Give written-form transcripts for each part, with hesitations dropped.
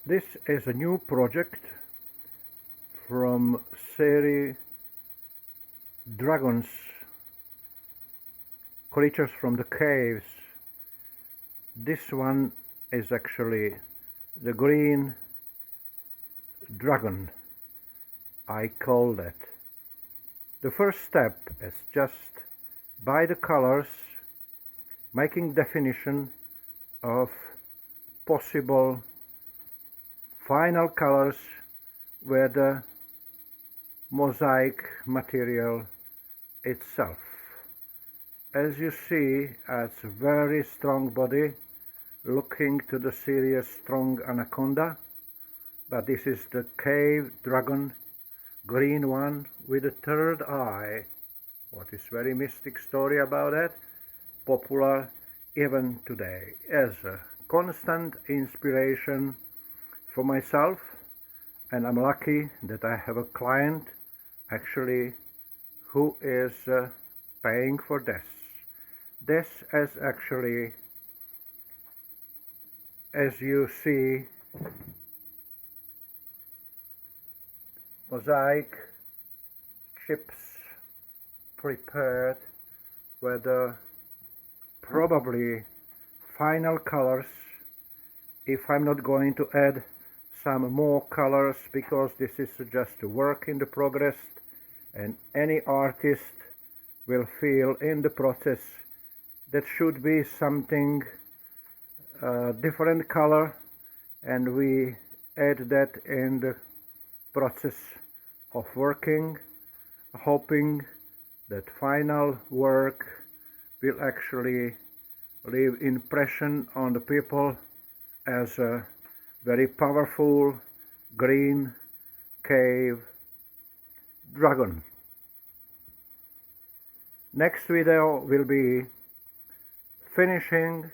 This is a new project from series Dragons, Creatures from the Caves. This one is actually the green dragon, I call that. The first step is just by the colors making definition of possible final colors where the mosaic material itself. As you see, it's a very strong body looking to the serious strong anaconda, but this is the cave dragon, green one with a third eye. What is very mystic story about that, popular even today as a constant inspiration for myself, and I'm lucky that I have a client actually who is paying for this. This is actually, as you see, mosaic chips prepared with the probably final colors, if I'm not going to add some more colors, because this is just a work in the progress and any artist will feel in the process that should be something different color, and we add that in the process of working, hoping that final work will actually leave impression on the people as a very powerful green cave dragon. Next video will be finishing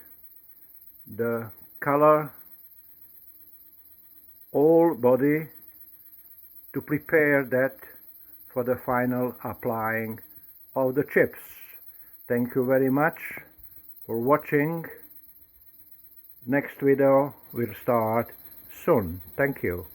the color all body to prepare that for the final applying of the chips. Thank you very much for watching. Next video will start soon. Thank you.